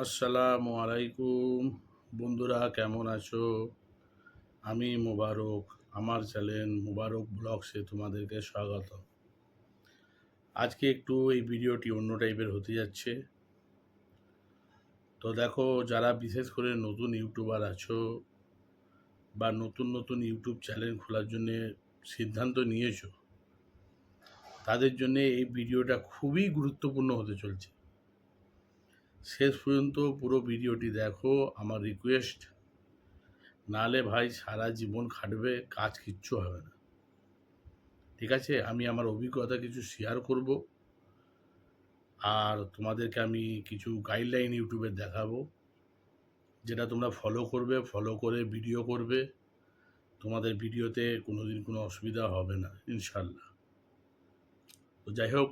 আসসালামু আলাইকুম। বন্ধুরা কেমন আছো? আমি মোবারক। আমার চ্যানেল মোবারক ব্লগসে তোমাদেরকে স্বাগত। আজকে একটু এই ভিডিওটি অন্য টাইপের হতে যাচ্ছে। তো দেখো, যারা বিশেষ করে নতুন ইউটিউবার আছো বা নতুন নতুন ইউটিউব চ্যানেল খোলার জন্যে সিদ্ধান্ত নিয়েছো, তাদের জন্যে এই ভিডিওটা খুবই গুরুত্বপূর্ণ হতে চলছে। শেষ পর্যন্ত পুরো ভিডিওটি দেখো, আমার রিকোয়েস্ট। নাহলে ভাই সারা জীবন খাটবে, কাজ কিচ্ছু হবে না। ঠিক আছে, আমি আমার অভিজ্ঞতা কিছু শেয়ার করব, আর তোমাদেরকে আমি কিছু গাইডলাইন ইউটিউবে দেখাবো, যেটা তোমরা ফলো করবে, ফলো করে ভিডিও করবে। তোমাদের ভিডিওতে কোনোদিন কোনো অসুবিধা হবে না ইনশাল্লাহ। তো যাই হোক,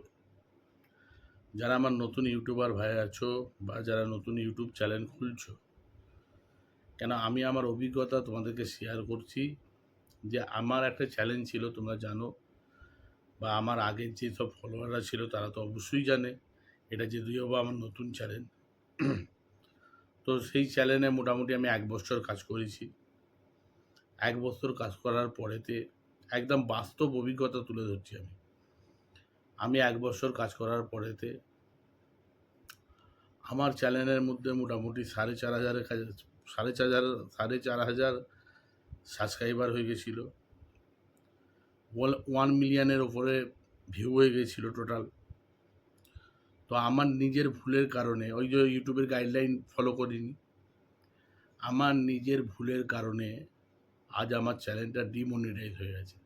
যারা আমার নতুন ইউটিউবার ভাই আছো বা যারা নতুন ইউটিউব চ্যানেল খুলছো, কেন আমি আমার অভিজ্ঞতা তোমাদেরকে শেয়ার করছি। যে আমার একটা চ্যালেঞ্জ ছিল, তোমরা জানো, বা আমার আগের যে সব ফলোয়াররা ছিল তারা তো অবশ্যই জানে। এটা যদিও বা আমার নতুন চ্যানেল। তো সেই চ্যানেলে মোটামুটি আমি 1 বছর কাজ করেছি। 1 বছর কাজ করার পরেতে একদম বাস্তব অভিজ্ঞতা তুলে ধরছি আমি। 1 বছর কাজ করার পরেতে আমার চ্যানেলের মধ্যে মোটামুটি 4,500 কাছে, 4,500 সাবস্ক্রাইবার হয়ে গেছিলো। 1 মিলিয়নের ওপরে ভিউ হয়ে গেছিলো টোটাল। তো আমার নিজের ভুলের কারণে, ওই যে ইউটিউবের গাইডলাইন ফলো করিনি, আমার নিজের ভুলের কারণে আজ আমার চ্যানেলটা ডিমনিটাইজ হয়ে গেছে।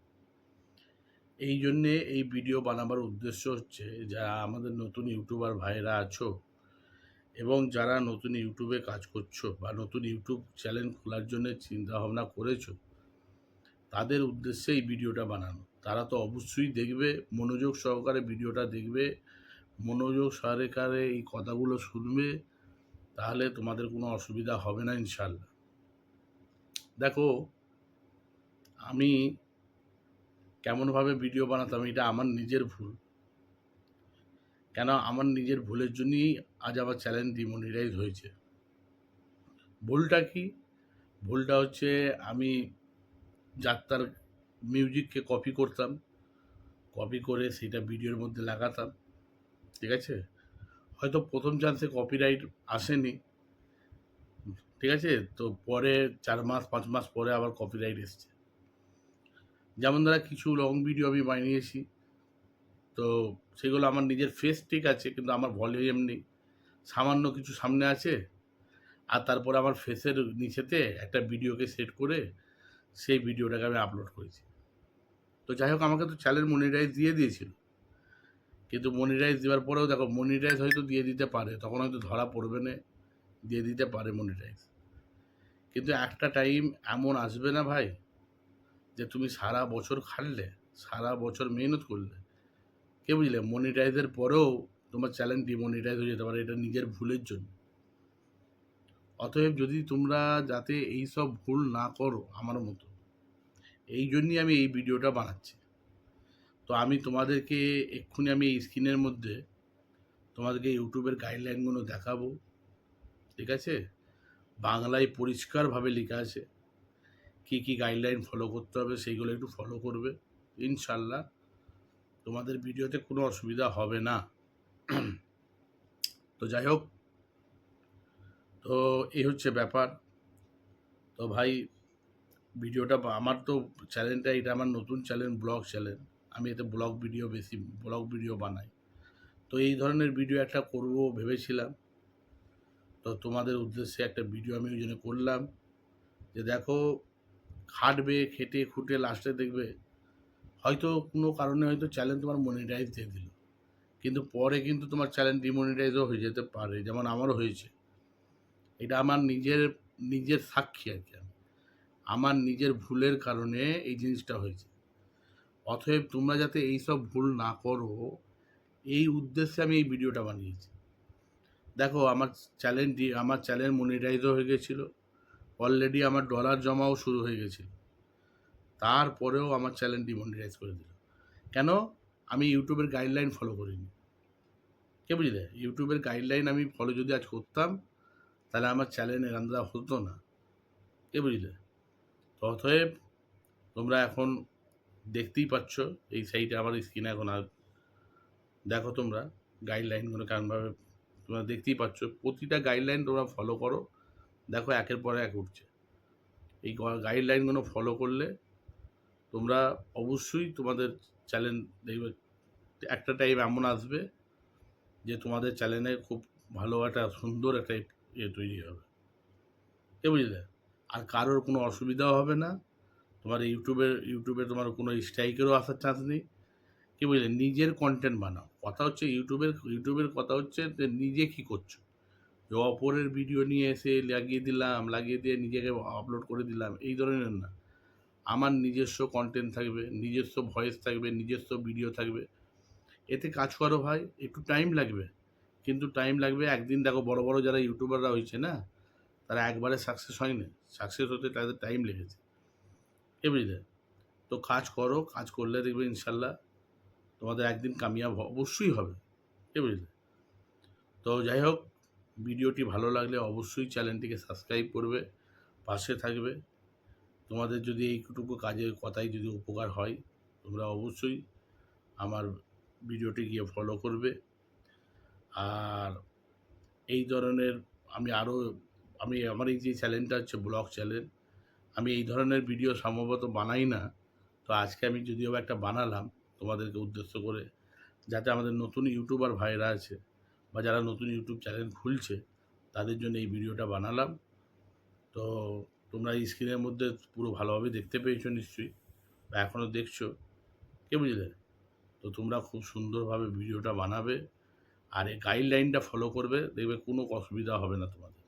এই জন্যে এই ভিডিও বানাবার উদ্দেশ্য হচ্ছে, যারা আমাদের নতুন ইউটিউবার ভাইরা আছো এবং যারা নতুন ইউটিউবে কাজ করছো বা নতুন ইউটিউব চ্যানেল খোলার জন্য চিন্তাভাবনা করেছো, তাদের উদ্দেশ্যে এই ভিডিওটা বানানো। তারা তো অবশ্যই দেখবে, মনোযোগ সহকারে ভিডিওটা দেখবে, মনোযোগ সহকারে এই কথাগুলো শুনবে, তাহলে তোমাদের কোনো অসুবিধা হবে না ইনশাল্লাহ। দেখো, আমি কেমনভাবে ভিডিও বানাতাম, এটা আমার নিজের ভুল। কেন আমার নিজের ভুলের জন্যই আজ আমার চ্যানেল ডিমনিটাইজ হয়েছে। ভুলটা কি? ভুলটা হচ্ছে, আমি যাত্রার মিউজিককে কপি করতাম, কপি করে সেটা ভিডিওর মধ্যে লাগাতাম। ঠিক আছে, হয়তো প্রথম চান্সে কপিরাইট আসেনি, ঠিক আছে, তো পরে 4 মাস 5 মাস পরে আবার কপিরাইট এসছে। যেমন ধরা, কিছু লং ভিডিও আমি বানিয়েছি, তো সেগুলো আমার নিজের ফেস ঠিক আছে, কিন্তু আমার ভলিউম নেই, সামান্য কিছু সামনে আছে, আর তারপরে আমার ফেসের নিচেতে একটা ভিডিওকে সেট করে সেই ভিডিওটাকে আমি আপলোড করেছি। তো যাই হোক, আমাকে তো চ্যানেল মনিটাইজ দিয়ে দিয়েছিল, কিন্তু মনিটাইজ দেওয়ার পরেও দেখো, মনিটাইজ হয়তো দিয়ে দিতে পারে, তখন হয়তো ধরা পড়বে না, দিয়ে দিতে পারে মনিটাইজ, কিন্তু একটা টাইম এমন আসবে না ভাই, যে তুমি সারা বছর খাটলে, সারা বছর মেহনত করলে, কে বুঝলে, মনিটাইজের পরেও তোমার চ্যানেল ডিমনিটাইজ হয়ে যেতে পারে, এটা নিজের ভুলের জন্য। অতএব যদি তোমরা যাতে এই সব ভুল না করো আমার মতো, এই জন্যই আমি এই ভিডিওটা বানাচ্ছি। তো আমি তোমাদেরকে এক্ষুনি আমি এই স্ক্রিনের মধ্যে তোমাদেরকে ইউটিউবের গাইডলাইনগুলো দেখাবো। ঠিক আছে, বাংলায় পরিষ্কারভাবে লেখা আছে কী কী গাইডলাইন ফলো করতে হবে, সেইগুলো একটু ফলো করবে, ইনশাল্লাহ তোমাদের ভিডিওতে কোনো অসুবিধা হবে না। তো যাই হোক, তো এই হচ্ছে ব্যাপার। তো ভাই, ভিডিওটা আমার তো চ্যানেলটা, এটা আমার নতুন চ্যানেল, ব্লগ চ্যানেল। আমি এতে ব্লগ ভিডিও বানাই। তো এই ধরনের ভিডিও একটা করব ভেবেছিলাম। তো তোমাদের উদ্দেশ্যে একটা ভিডিও আমি ওই জন্য করলাম, যে দেখো, খাটবে, খেটে খুঁটে লাস্টে দেখবে হয়তো কোনো কারণে হয়তো চ্যানেল তোমার মনিটাইজ দিয়ে দিল, কিন্তু পরে কিন্তু তোমার চ্যানেল ডিমনিটাইজও হয়ে যেতে পারে, যেমন আমারও হয়েছে। এটা আমার নিজের নিজের সাক্ষী আর কি। আমার নিজের ভুলের কারণে এই জিনিসটা হয়েছে। অতএব তোমরা যাতে এই সব ভুল না করো, এই উদ্দেশ্যে আমি এই ভিডিওটা বানিয়েছি। দেখো, আমার চ্যানেল মনিটাইজও হয়ে গেছিলো, অলরেডি আমার ডলার জমাও শুরু হয়ে গেছিল, তারপরেও আমার চ্যানেল ডিমনিটাইজ করে দিল। কেন? আমি ইউটিউবের গাইডলাইন ফলো করিনি। কে বুঝলে, ইউটিউবের গাইডলাইন আমি ফলো যদি আজ করতাম, তাহলে আমার চ্যানেলে গান দেওয়া হতো না, কে বুঝলে? তো অতএব তোমরা এখন দেখতেই পাচ্ছ এই সাইটে আমার স্ক্রিনে এখন আর দেখো তোমরা গাইডলাইনগুলো কেমনভাবে তোমরা দেখতেই পাচ্ছ। প্রতিটা গাইডলাইন তোমরা ফলো করো, দেখো একের পর এক উঠছে। এই গাইডলাইনগুলো ফলো করলে তোমরা অবশ্যই তোমাদের চ্যানেল দেখবে একটা টাইম এমন আসবে যে তোমাদের চ্যানেলে খুব ভালো একটা সুন্দর একটা তৈরি হবে, কে বুঝলে? আর কারোর কোনো অসুবিধাও হবে না। তোমার ইউটিউবে তোমার কোনো স্ট্রাইকেরও আসার চান্স নেই, কি বুঝলে? নিজের কন্টেন্ট বানাও। কথা হচ্ছে ইউটিউবের কথা হচ্ছে যে নিজে কী করছো। যে অপরের ভিডিও নিয়ে এসে লাগিয়ে দিয়ে নিজেকে আপলোড করে দিলাম, এই ধরনের না। আমার নিজস্ব কন্টেন্ট থাকবে, নিজস্ব ভয়েস থাকবে, নিজস্ব ভিডিও থাকবে। এতে কাজ করো ভাই, একটু টাইম লাগবে, কিন্তু টাইম লাগবে। একদিন দেখো বড় বড় যারা ইউটিউবাররা হয়েছে না, তারা একবারে সাকসেস হয়নি, সাকসেস হতে তাদের টাইম লেগেছে, কে বুঝলে? তো কাজ করো, কাজ করলে দেখবে ইনশাল্লাহ তোমাদের একদিন কামিয়াব অবশ্যই হবে, কে বুঝলে? তো যাই হোক, ভিডিওটি ভালো লাগলে অবশ্যই চ্যানেলটিকে সাবস্ক্রাইব করবে, পাশে থাকবে। তোমাদের যদি এইটুকু কাজের কথাই যদি উপকার হয়, তোমরা অবশ্যই আমার ভিডিওটি গিয়ে ফলো করবে। আর এই ধরনের আমার এই যে চ্যানেলটা হচ্ছে ব্লগ চ্যানেল, আমি এই ধরনের ভিডিও সম্ভবত বানাই না। তো আজকে আমি যদিও একটা বানালাম তোমাদেরকে উদ্দেশ্য করে, যাতে আমাদের নতুন ইউটিউবার ভাইরা আছে বা যারা নতুন ইউটিউব চ্যানেল খুলছে তাদের জন্য এই ভিডিওটা বানালাম। তো তোমরা এই স্ক্রিনের মধ্যে পুরো ভালোভাবে দেখতে পেয়েছো নিশ্চয়ই, বা এখনও দেখছো, কে বুঝলে? তো তোমরা খুব সুন্দরভাবে ভিডিওটা বানাবে আর এই গাইডলাইনটা ফলো করবে, দেখবে কোনো অসুবিধা হবে না তোমাদের।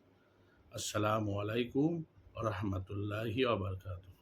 আসসালামু আলাইকুম ওয়া রাহমাতুল্লাহি ওয়া বারাকাতুহু।